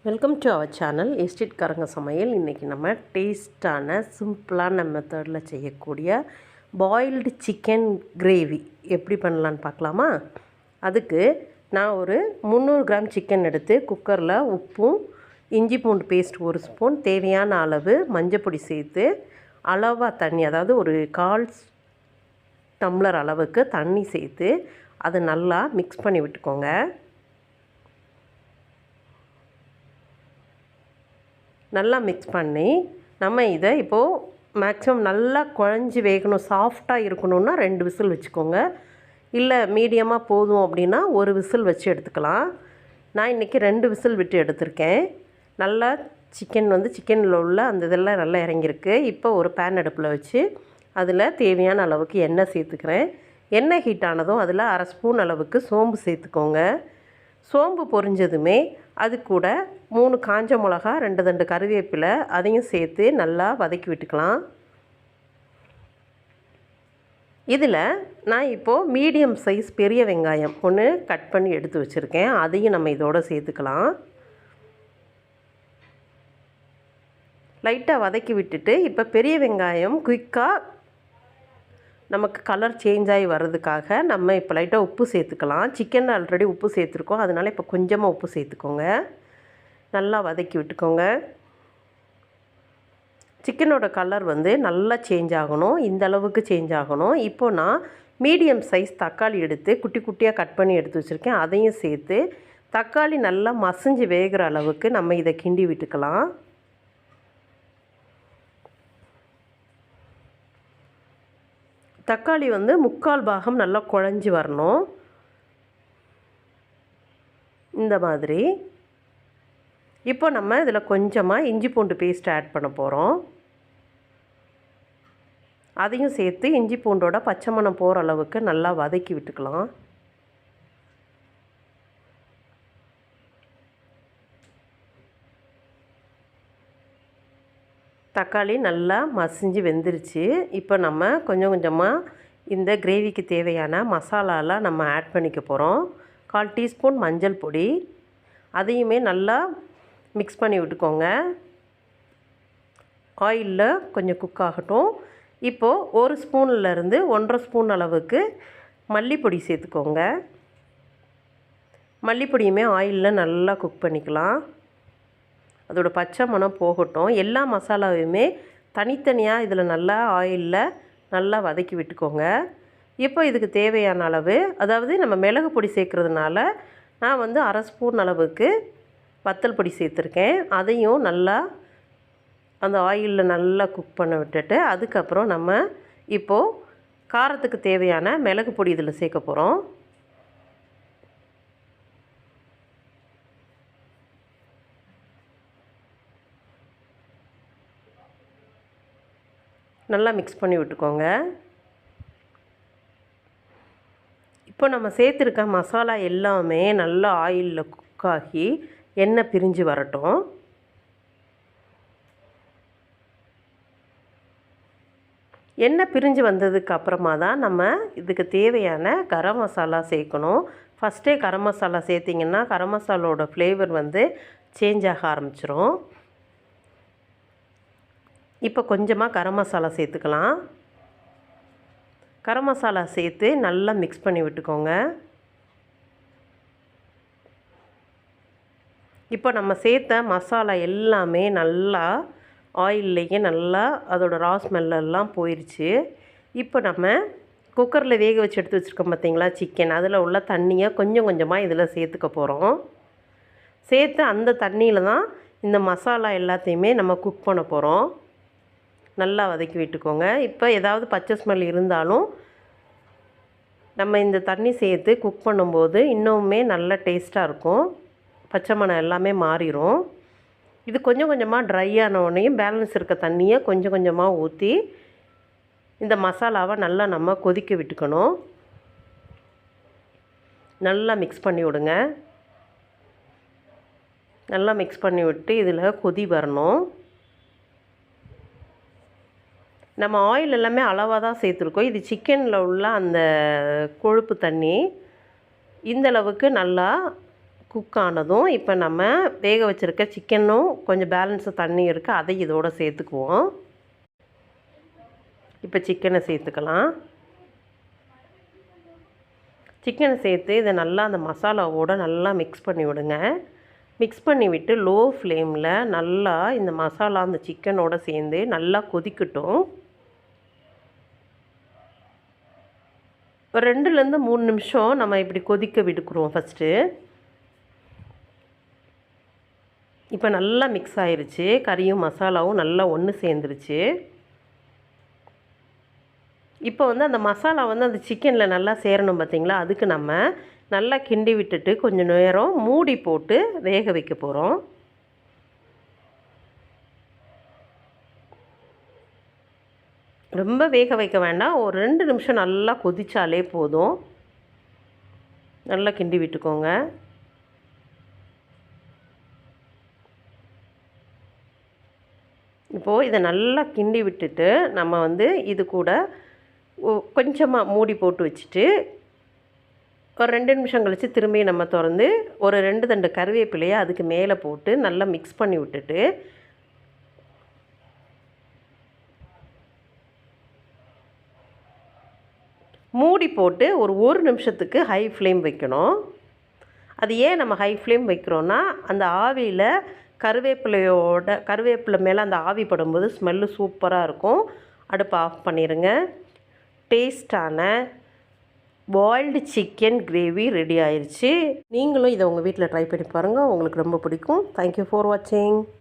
Welcome to our channel estate காரங்க சமையல். இன்றைக்கி நம்ம டேஸ்டான சிம்பிளான மெத்தடில் செய்யக்கூடிய பாயில்டு சிக்கன் கிரேவி எப்படி பண்ணலான்னு பார்க்கலாமா? அதுக்கு நான் ஒரு 300 கிராம் சிக்கன் எடுத்து குக்கரில் உப்பும் இஞ்சி பூண்டு பேஸ்ட் 1 ஸ்பூன், தேவையான அளவு மஞ்சப்பொடி சேர்த்து அளவாக தண்ணி, அதாவது ஒரு 1/4 டம்ளர் அளவுக்கு தண்ணி சேர்த்து அதை நல்லா மிக்ஸ் பண்ணி விட்டுக்கோங்க. நல்லா மிக்ஸ் பண்ணி நம்ம இதை இப்போது மேக்ஸிமம் நல்லா குழஞ்சி வேகணும், சாஃப்டாக இருக்கணுன்னா 2 விசில் வச்சுக்கோங்க. இல்லை மீடியமாக போதும் அப்படின்னா 1 விசில் வச்சு எடுத்துக்கலாம். நான் இன்றைக்கி 2 விசில் விட்டு எடுத்திருக்கேன். நல்லா சிக்கனில் உள்ள அந்த இதெல்லாம் நல்லா இறங்கியிருக்கு. இப்போ ஒரு பேன் அடுப்பில் வச்சு அதில் தேவையான அளவுக்கு எண்ணெய் சேர்த்துக்கிறேன். எண்ணெய் ஹீட் ஆனதும் அதில் 1/2 ஸ்பூன் அளவுக்கு சோம்பு சேர்த்துக்கோங்க. சோம்பு பொரிஞ்சதுமே அது கூட 3 காஞ்ச மிளகா, 2 தண்டு கருவேப்பிலை அதையும் சேர்த்து நல்லா வதக்கி விட்டுக்கலாம். இதில் நான் இப்போது மீடியம் சைஸ் பெரிய வெங்காயம் 1 கட் பண்ணி எடுத்து வச்சுருக்கேன். அதையும் நம்ம இதோடு சேர்த்துக்கலாம். லைட்டாக வதக்கி விட்டுட்டு இப்போ பெரிய வெங்காயம் குயிக்காக நமக்கு கலர் சேஞ்ச் ஆகி வர்றதுக்காக நம்ம இப்போ லைட்டாக உப்பு சேர்த்துக்கலாம். சிக்கன் ஆல்ரெடி உப்பு சேர்த்துருக்கோம், அதனால் இப்போ கொஞ்சமாக உப்பு சேர்த்துக்கோங்க. நல்லா வதக்கி விட்டுக்கோங்க. சிக்கனோட கலர் நல்லா சேஞ்ச் ஆகணும், இந்த அளவுக்கு சேஞ்ச் ஆகணும். இப்போ நான் மீடியம் சைஸ் தக்காளி எடுத்து குட்டி குட்டியாக கட் பண்ணி எடுத்து வச்சுருக்கேன். அதையும் சேர்த்து தக்காளி நல்லா மசிஞ்சு வேகிற அளவுக்கு நம்ம இதை கிண்டி விட்டுக்கலாம். தக்காளி 3/4 பாகம் நல்லா குழஞ்சி வரணும். இந்த மாதிரி. இப்போ நம்ம இதில் கொஞ்சமாக இஞ்சி பூண்டு பேஸ்ட் ஆட் பண்ண போகிறோம். அதையும் சேர்த்து இஞ்சி பூண்டோட பச்சை மணம் போகிற அளவுக்கு நல்லா வதக்கி விட்டுக்கலாம். தக்காளி நல்லா மசிஞ்சு வெந்துருச்சு. இப்போ நம்ம கொஞ்சம் கொஞ்சமாக இந்த கிரேவிக்கு தேவையான மசாலாலாம் நம்ம ஆட் பண்ணிக்க போகிறோம். 1/4 டீஸ்பூன் மஞ்சள் பொடி, அதையுமே நல்லா மிக்ஸ் பண்ணி விட்டுக்கோங்க. ஆயிலில் கொஞ்சம் குக் ஆகட்டும். இப்போது 1 ஸ்பூன்லேருந்து 1/2 ஸ்பூன் அளவுக்கு மல்லிப்பொடி சேர்த்துக்கோங்க. மல்லிப்பொடியுமே ஆயிலில் நல்லா குக் பண்ணிக்கலாம். அதோட பச்சை மணம் போகட்டும். எல்லா மசாலாவையுமே தனித்தனியாக இதில் நல்லா ஆயிலில் நல்லா வதக்கி விட்டுக்கோங்க. இப்போ இதுக்கு தேவையான அளவு, அதாவது நம்ம மிளகு பொடி சேர்க்குறதுனால நான் 1/2 ஸ்பூன் அளவுக்கு வத்தல் பொடி சேர்த்துருக்கேன். அதையும் நல்லா அந்த ஆயிலில் நல்லா குக் பண்ண விட்டுட்டு அதுக்கப்புறம் நம்ம இப்போது காரத்துக்கு தேவையான மிளகு பொடி இதில் சேர்க்க போகிறோம். நல்லா மிக்ஸ் பண்ணி விட்டுக்கோங்க. இப்போ நம்ம சேர்த்துருக்க மசாலா எல்லாமே நல்லா ஆயிலில் குக் ஆகி எண்ணெய் பிரிஞ்சு வரட்டும். எண்ணெய் பிரிஞ்சு வந்ததுக்கு அப்புறமா தான் நம்ம இதுக்கு தேவையான கரம் மசாலா சேர்க்கணும். ஃபஸ்ட்டே கரம் மசாலா சேர்த்திங்கன்னா கரம் மசாலோட ஃப்ளேவர் சேஞ்ச் ஆக ஆரம்பிச்சிரும். இப்போ கொஞ்சமாக கரம் மசாலா சேர்த்துக்கலாம். கரம் மசாலா சேர்த்து நல்லா மிக்ஸ் பண்ணி விட்டுக்கோங்க. இப்போ நம்ம சேர்த்த மசாலா எல்லாமே நல்லா ஆயில்லையே நல்லா அதோட ரா ஸ்மெல்லாம் போயிடுச்சு. இப்போ நம்ம குக்கரில் வேக வச்சு எடுத்து வச்சுருக்கோம் பார்த்தீங்களா சிக்கன், அதில் உள்ள தண்ணியை கொஞ்சம் கொஞ்சமாக இதில் சேர்த்துக்க போகிறோம். சேர்த்து அந்த தண்ணியில் தான் இந்த மசாலா எல்லாத்தையுமே நம்ம குக் பண்ண போகிறோம். நல்லா வதக்கி விட்டுக்கோங்க. இப்போ ஏதாவது பச்சை ஸ்மெல் இருந்தாலும் நம்ம இந்த தண்ணி சேர்த்து குக் பண்ணும்போது இன்னுமே நல்ல டேஸ்ட்டாக இருக்கும். பச்சை மணம் எல்லாமே மாறிடும். இது கொஞ்சம் கொஞ்சமாக ட்ரை ஆனவுடனேயும் பேலன்ஸ் இருக்க தண்ணியை கொஞ்சம் கொஞ்சமாக ஊற்றி இந்த மசாலாவை நல்லா நம்ம கொதிக்க விட்டுக்கணும். நல்லா மிக்ஸ் பண்ணி விடுங்க. நல்லா மிக்ஸ் பண்ணி விட்டு இதில் கொதி வரணும். நம்ம ஆயில் எல்லாமே அளவாக தான் சேர்த்துருக்கோம். இது சிக்கனில் உள்ள அந்த கொழுப்பு தண்ணி இந்த அளவுக்கு நல்லா குக் ஆனதும் இப்போ நம்ம வேக வச்சுருக்க சிக்கனும் கொஞ்சம் பேலன்ஸு தண்ணி இருக்குது, அதை இதோடு சேர்த்துக்குவோம். இப்போ சிக்கனை சேர்த்துக்கலாம். சிக்கனை சேர்த்து இதை நல்லா அந்த மசாலாவோடு நல்லா மிக்ஸ் பண்ணி விடுங்க. மிக்ஸ் பண்ணி விட்டு லோ ஃப்ளேமில் நல்லா இந்த மசாலா அந்த சிக்கனோடு சேர்ந்து நல்லா கொதிக்கட்டும். ஒரு 2லேருந்து 3 நிமிஷம் நம்ம இப்படி கொதிக்க விடுக்குறோம் ஃபஸ்ட்டு. இப்போ நல்லா மிக்ஸ் ஆயிருச்சு, கறியும் மசாலாவும் நல்லா ஒன்று சேர்ந்துருச்சு. இப்போ வந்து அந்த மசாலா வந்து அந்த சிக்கனில் நல்லா சேரணும் பார்த்திங்களா, அதுக்கு நம்ம நல்லா கிண்டி விட்டுட்டு கொஞ்சம் நேரம் மூடி போட்டு வேக வைக்க போகிறோம். ரொம்ப வேக வைக்க வேண்டாம், ஒரு 2 நிமிஷம் நல்லா கொதிச்சாலே போதும். நல்லா கிண்டி விட்டுக்கோங்க. இப்போது இதை நல்லா கிண்டி விட்டுட்டு நம்ம வந்து இது கூட கொஞ்சமாக மூடி போட்டு வச்சுட்டு ஒரு 2 நிமிஷம் கழித்து திரும்பி நம்ம திறந்து ஒரு 2 தண்டு கருவேப்பிலையை அதுக்கு மேலே போட்டு நல்லா மிக்ஸ் பண்ணி விட்டுட்டு மூடி போட்டு ஒரு நிமிஷத்துக்கு ஹை ஃப்ளேம் வைக்கணும். அது ஏன் நம்ம ஹை ஃப்ளேம் வைக்கிறோன்னா, அந்த ஆவியில் கருவேப்பிலை மேலே அந்த ஆவி படும்போது ஸ்மெல்லு சூப்பராக இருக்கும். அடுப்பை ஆஃப் பண்ணிடுங்க. டேஸ்டான பாயில்டு சிக்கன் கிரேவி ரெடி ஆயிடுச்சு. நீங்களும் இதை உங்கள் வீட்டில் ட்ரை பண்ணி பாருங்கள், உங்களுக்கு ரொம்ப பிடிக்கும். தேங்க்யூ ஃபார் வாட்சிங்.